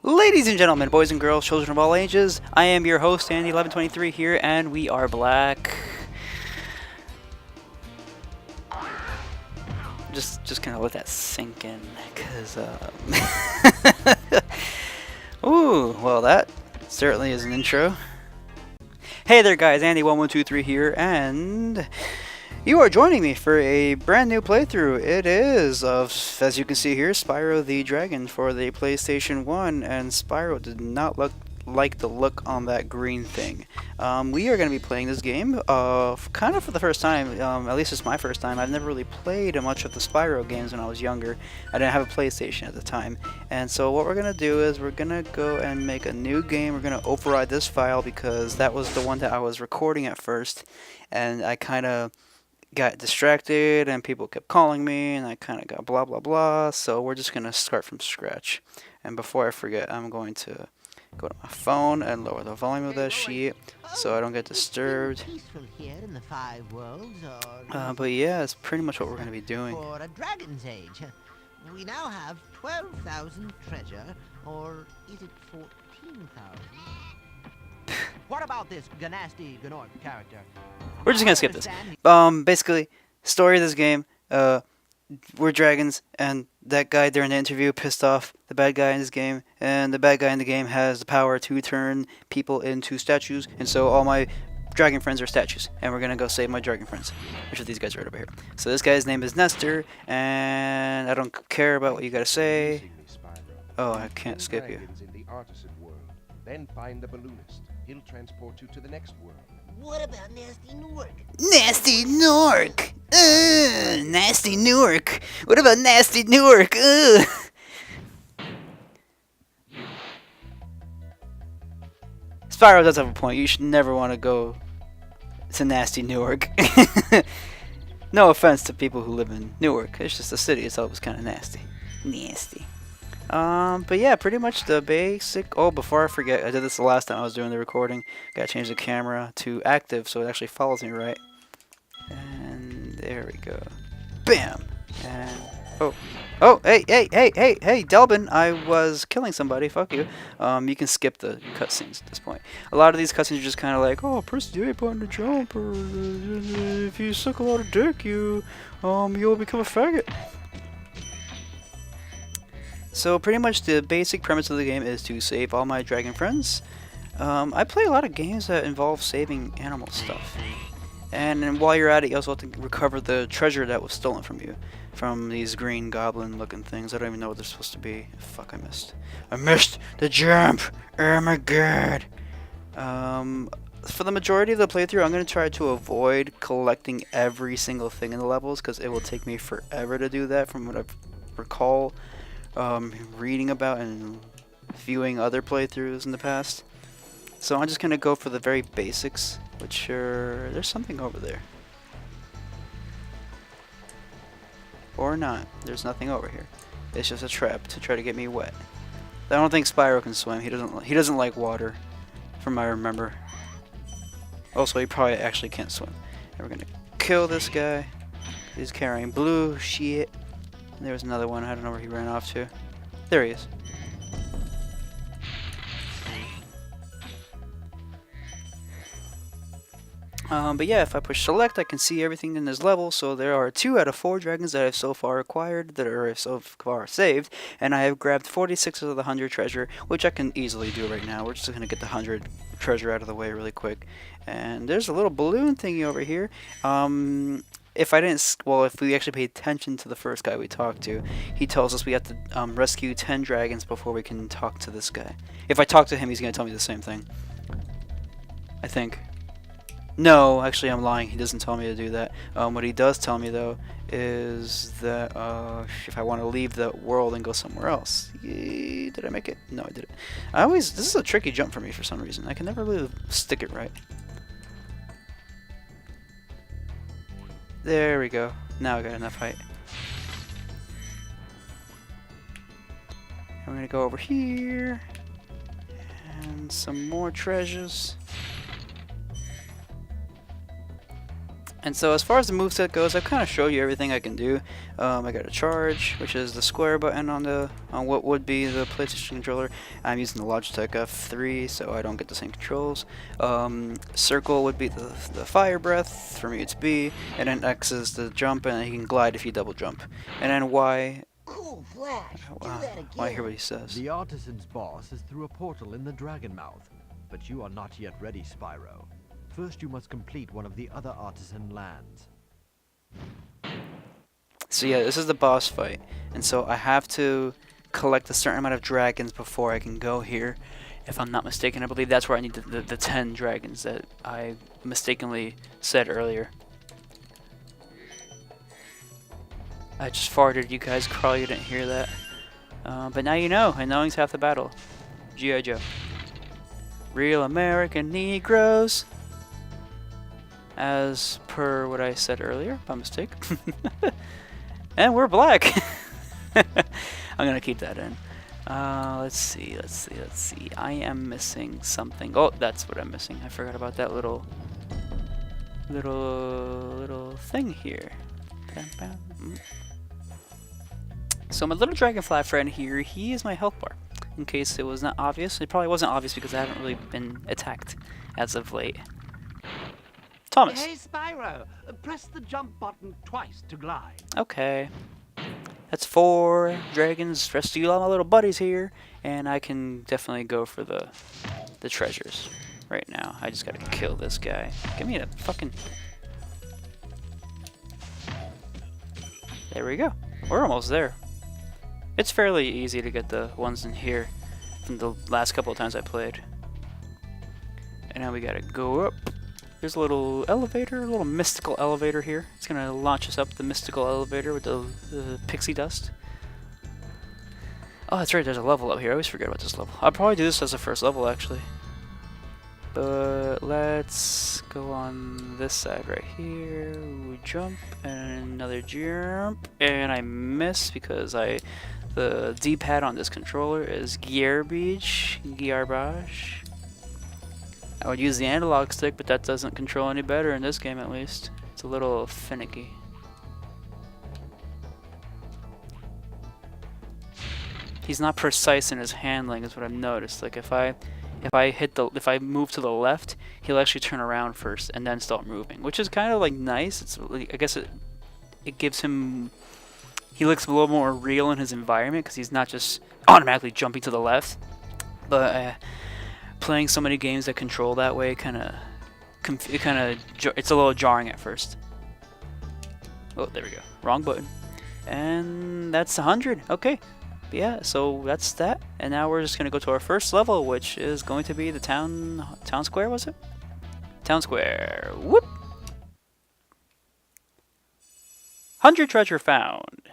Ladies and gentlemen, boys and girls, children of all ages, I am your host, Andy1123 here, and we are black. Just gonna let that sink in, cause ooh, well that certainly is an intro. Hey there guys, Andy1123 here, and you are joining me for a brand new playthrough. It is of, as you can see here, Spyro the Dragon for the PlayStation 1, and Spyro did not look like the look on that green thing. We are going to be playing this game kind of for the first time, at least it's my first time. I've never really played much of the Spyro games when I was younger. I didn't have a PlayStation at the time. And so what we're going to do is we're going to go and make a new game. We're going to override this file because that was the one that I was recording at first, and I kind of got distracted and people kept calling me and I kind of got blah blah blah, so we're just gonna start from scratch. And before I forget, I'm going to go to my phone and lower the volume of that sheet so I don't get disturbed. But yeah, it's pretty much what we're gonna be doing. For a dragon's age, we now have 12,000 treasure, or is it 14,000? What about this Ganasty Gnork character? We're just gonna skip this. Basically, story of this game, we're dragons, and that guy during the interview pissed off the bad guy in this game, and the bad guy in the game has the power to turn people into statues, and so all my dragon friends are statues, and we're gonna go save my dragon friends, which are these guys right over here. So this guy's name is Nestor, and I don't care about what you gotta say. Oh, I can't skip you. Then find the balloonist. He'll transport you to the next world. What about Nasty Nork? Nasty Nork! Nasty Nork! What about Nasty Nork? Spyro does have a point. You should never want to go to Nasty Newark. No offense to people who live in Newark. It's just the city itself is kind of nasty. Nasty. But yeah, pretty much the basic. Oh, before I forget, I did this the last time I was doing the recording. Gotta change the camera to active so it actually follows me right. And there we go. Bam! And oh, hey, Delbin, I was killing somebody. Fuck you. You can skip the cutscenes at this point. A lot of these cutscenes are just kind of like, oh, press the A button to jump, or if you suck a lot of dick, you'll become a faggot. So pretty much the basic premise of the game is to save all my dragon friends. I play a lot of games that involve saving animal stuff. And while you're at it, you also have to recover the treasure that was stolen from you. From these green goblin looking things. I don't even know what they're supposed to be. Fuck, I missed. I missed the jump! Oh my god! For the majority of the playthrough, I'm going to try to avoid collecting every single thing in the levels, because it will take me forever to do that from what I recall. Reading about and viewing other playthroughs in the past. So I'm just gonna go for the very basics, which are, there's something over there. Or not. There's nothing over here. It's just a trap to try to get me wet. I don't think Spyro can swim. He doesn't like water, from what I remember. Also, he probably actually can't swim. And we're gonna kill this guy. He's carrying blue shit. There's another one. I don't know where he ran off to. There he is. But yeah, if I push select, I can see everything in this level. So there are 2 out of 4 dragons that I've so far acquired, that are so far saved, and I have grabbed 46 of the 100 treasure, which I can easily do right now. We're just gonna get the 100 treasure out of the way really quick. And there's a little balloon thingy over here. If we actually pay attention to the first guy we talked to, he tells us we have to rescue 10 dragons before we can talk to this guy. If I talk to him, he's going to tell me the same thing. I think. No, actually I'm lying. He doesn't tell me to do that. What he does tell me, though, is that if I want to leave the world and go somewhere else. Did I make it? No, I didn't. This is a tricky jump for me for some reason. I can never really stick it right. There we go. Now I got enough height. I'm gonna go over here. And some more treasures. And so as far as the moveset goes, I've kind of showed you everything I can do. I got a charge, which is the square button on what would be the PlayStation controller. I'm using the Logitech F3, so I don't get the same controls. Circle would be the fire breath. For me, it's B. And then X is the jump, and you can glide if you double jump. And then Y. Cool, Flash. Do that again. I hear what he says. The artisan's boss is through a portal in the Dragon Mouth, but you are not yet ready, Spyro. First, you must complete one of the other artisan lands. So yeah, this is the boss fight, and so I have to collect a certain amount of dragons before I can go here. If I'm not mistaken, I believe that's where I need the 10 dragons that I mistakenly said earlier. I just farted, you guys. Probably didn't hear that. But now you know, and knowing's half the battle. G.I. Joe. Real American Negroes. As per what I said earlier, by mistake. And we're black. I'm gonna keep that in. Let's see. I am missing something. Oh, that's what I'm missing. I forgot about that little thing here. Bam, bam. So my little dragonfly friend here, he is my health bar. In case it was not obvious. It probably wasn't obvious because I haven't really been attacked as of late. Thomas. Hey, Spyro, press the jump button twice to glide. Okay. That's 4 dragons. Rest of you all my little buddies here. And I can definitely go for the treasures right now. I just gotta kill this guy. Give me a fucking... There we go. We're almost there. It's fairly easy to get the ones in here from the last couple of times I played. And now we gotta go up. There's a little elevator, a little mystical elevator here. It's gonna launch us up the mystical elevator with the pixie dust. Oh, that's right, there's a level up here. I always forget about this level. I'll probably do this as the first level, actually. But let's go on this side right here. We jump, and another jump. And I miss because the D-pad on this controller is garbage. I would use the analog stick, but that doesn't control any better in this game, at least. It's a little finicky. He's not precise in his handling, is what I've noticed. Like if I move to the left, he'll actually turn around first and then start moving, which is kind of like nice. It's I guess it gives him. He looks a little more real in his environment because he's not just automatically jumping to the left, but. Playing so many games that control that way, it's a little jarring at first. Oh, there we go. Wrong button. And that's 100. Okay. But yeah, so that's that. And now we're just gonna go to our first level, which is going to be the town square. Was it? Town square. Whoop. 100 treasure found.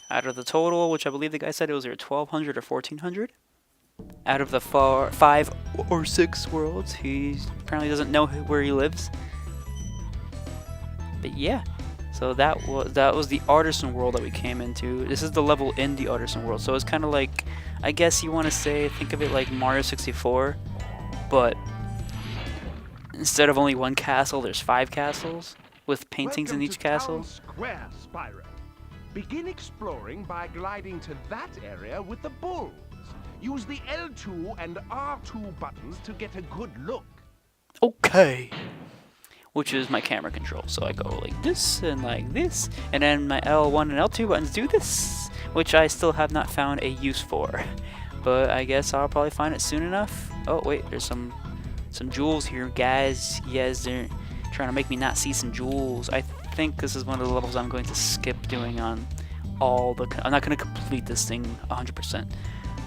Out of the total, which I believe the guy said it was either 1,200 or 1,400. Out of the 5 or 6 worlds, he apparently doesn't know where he lives. But yeah, so that was the artisan world that we came into. This is the level in the artisan world, so it's kind of like, I guess you want to think of it like Mario 64, but instead of only 1 castle, there's 5 castles with paintings in each castle. Town Square, Spyro. Begin exploring by gliding to that area with the bulls. Use the L2 and R2 buttons to get a good look. Okay. Which is my camera control. So I go like this, and then my L1 and L2 buttons do this, which I still have not found a use for. But I guess I'll probably find it soon enough. Oh wait, there's some jewels here, guys. Yes, they're trying to make me not see some jewels. I think this is one of the levels I'm going to skip doing on all the... I'm not going to complete this thing 100%.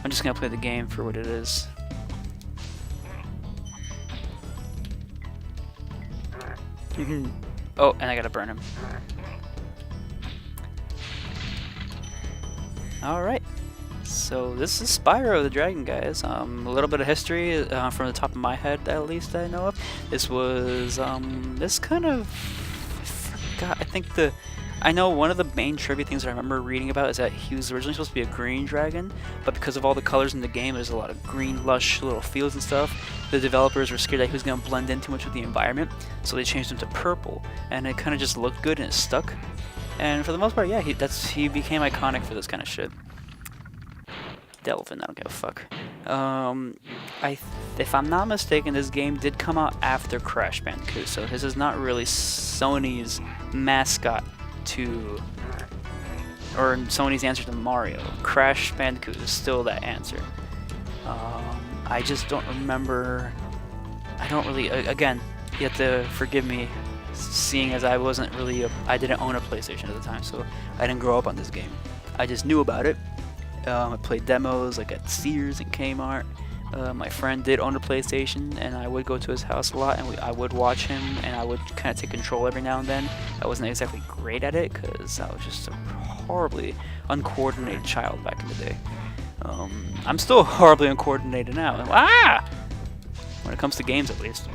I'm just gonna play the game for what it is. Oh, and I gotta burn him. Alright. So this is Spyro the Dragon, guys. A little bit of history from the top of my head, at least I know of. This was this kind of... I forgot. I think I know one of the main trivia things that I remember reading about is that he was originally supposed to be a green dragon, but because of all the colors in the game, there's a lot of green, lush little fields and stuff. The developers were scared that he was going to blend in too much with the environment, so they changed him to purple, and it kind of just looked good and it stuck. And for the most part, yeah, he became iconic for this kind of shit. Delvin, I don't give a fuck. If I'm not mistaken, this game did come out after Crash Bandicoot, so this is not really Sony's mascot to, or Sony's answer to Mario. Crash Bandicoot is still that answer. I just don't remember. I don't really. Again, you have to forgive me, seeing as I wasn't really. I didn't own a PlayStation at the time, so I didn't grow up on this game. I just knew about it. I played demos like at Sears and Kmart. My friend did own a PlayStation, and I would go to his house a lot, and I would watch him, and I would kind of take control every now and then. I wasn't exactly great at it, because I was just a horribly uncoordinated child back in the day. I'm still horribly uncoordinated now. When it comes to games, at least.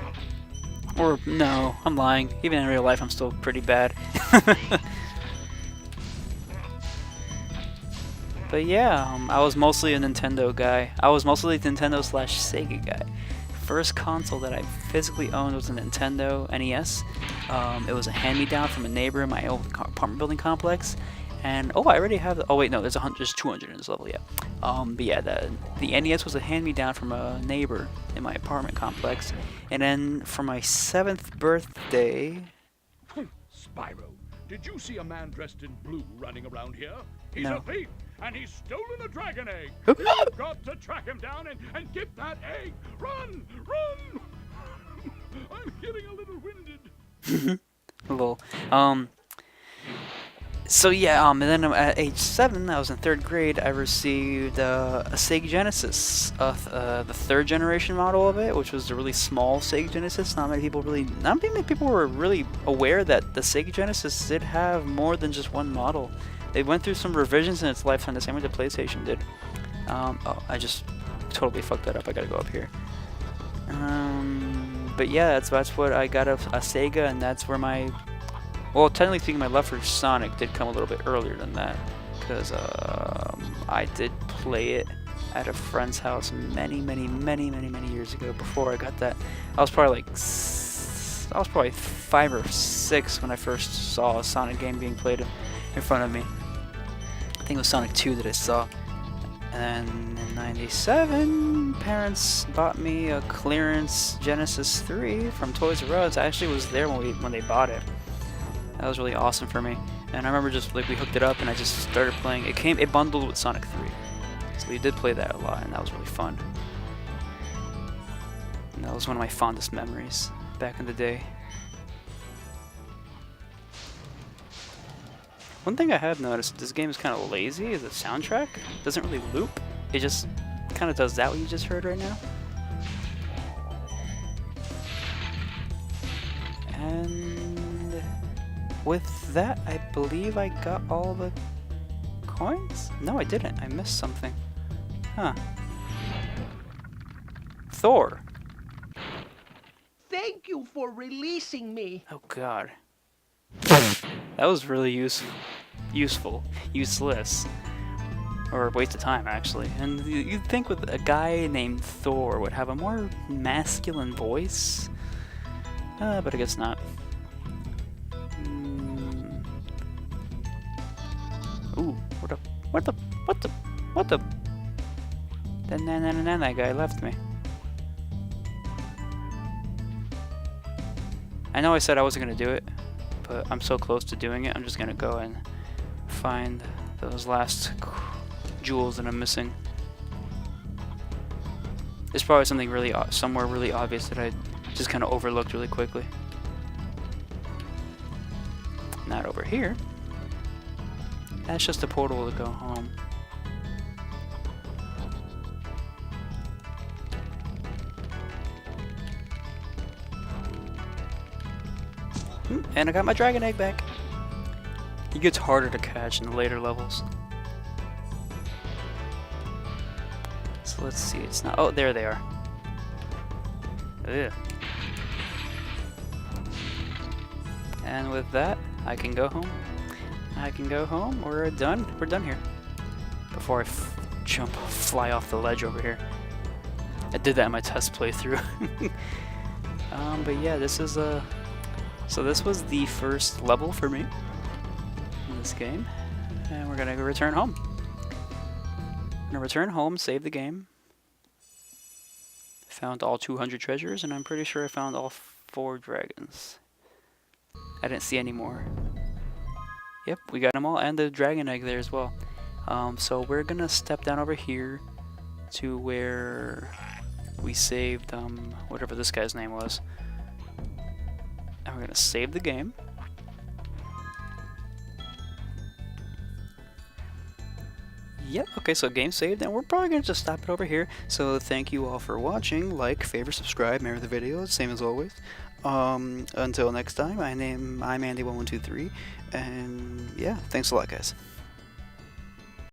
Or, no, I'm lying. Even in real life, I'm still pretty bad. But yeah, I was mostly a Nintendo guy. I was mostly the Nintendo/Sega guy. First console that I physically owned was a Nintendo NES. It was a hand-me-down from a neighbor in my old apartment building complex. And oh, I already have. Oh wait, no, there's 200 in this level, yeah. But yeah, the NES was a hand-me-down from a neighbor in my apartment complex. And then for my 7th birthday. Spyro, did you see a man dressed in blue running around here? He's No. a thief, and he's stolen a dragon egg. You've got to track him down and get that egg. Run! Run! I'm getting a little winded. Lol. So yeah, and then at age 7, I was in 3rd grade, I received a Sega Genesis, the 3rd generation model of it, which was a really small Sega Genesis. Not many people were really aware that the Sega Genesis did have more than just one model. They went through some revisions in its lifetime, the same way the PlayStation did. Oh, I just totally fucked that up. I gotta go up here. But yeah, that's what I got a Sega, and that's where my... Well, technically speaking, my love for Sonic did come a little bit earlier than that, because I did play it at a friend's house many years ago. Before I got that, I was probably 5 or 6 when I first saw a Sonic game being played in front of me. I think it was Sonic 2 that I saw. And in '97, parents bought me a clearance Genesis 3 from Toys R Us. I actually was there when they bought it. That was really awesome for me. And I remember just we hooked it up and I just started playing. It bundled with Sonic 3. So we did play that a lot, and that was really fun. And that was one of my fondest memories back in the day. One thing I have noticed, this game is kind of lazy, is the soundtrack. It doesn't really loop. It just kind of does that what you just heard right now. And with that, I believe I got all the coins? No, I didn't. I missed something. Huh. Thor. Thank you for releasing me. Oh god. That was really useless. Or a waste of time, actually. And you'd think with a guy named Thor would have a more masculine voice. But I guess not. Ooh, what the? Then that guy left me. I know I said I wasn't gonna do it, but I'm so close to doing it, I'm just gonna go and find those last jewels that I'm missing. There's probably something really somewhere really obvious that I just kind of overlooked really quickly. Not over here. That's just a portal to go home. And I got my dragon egg back. He gets harder to catch in the later levels. So let's see, it's not... Oh, there they are. Ugh. And with that, I can go home. I can go home. We're done. We're done here. Before I fly off the ledge over here. I did that in my test playthrough. But yeah, this is so this was the first level for me in this game, and we're gonna go return home. I'm gonna return home, save the game. Found all 200 treasures, and I'm pretty sure I found all 4 dragons. I didn't see any more. Yep, we got them all, and the dragon egg there as well. So we're gonna step down over here to where we saved whatever this guy's name was. And we're gonna save the game. Yep, okay, so game saved, and we're probably gonna just stop it over here. So thank you all for watching. Like, favorite, subscribe, mirror the video, same as always. Until next time, I'm Andy1123, and yeah, thanks a lot, guys.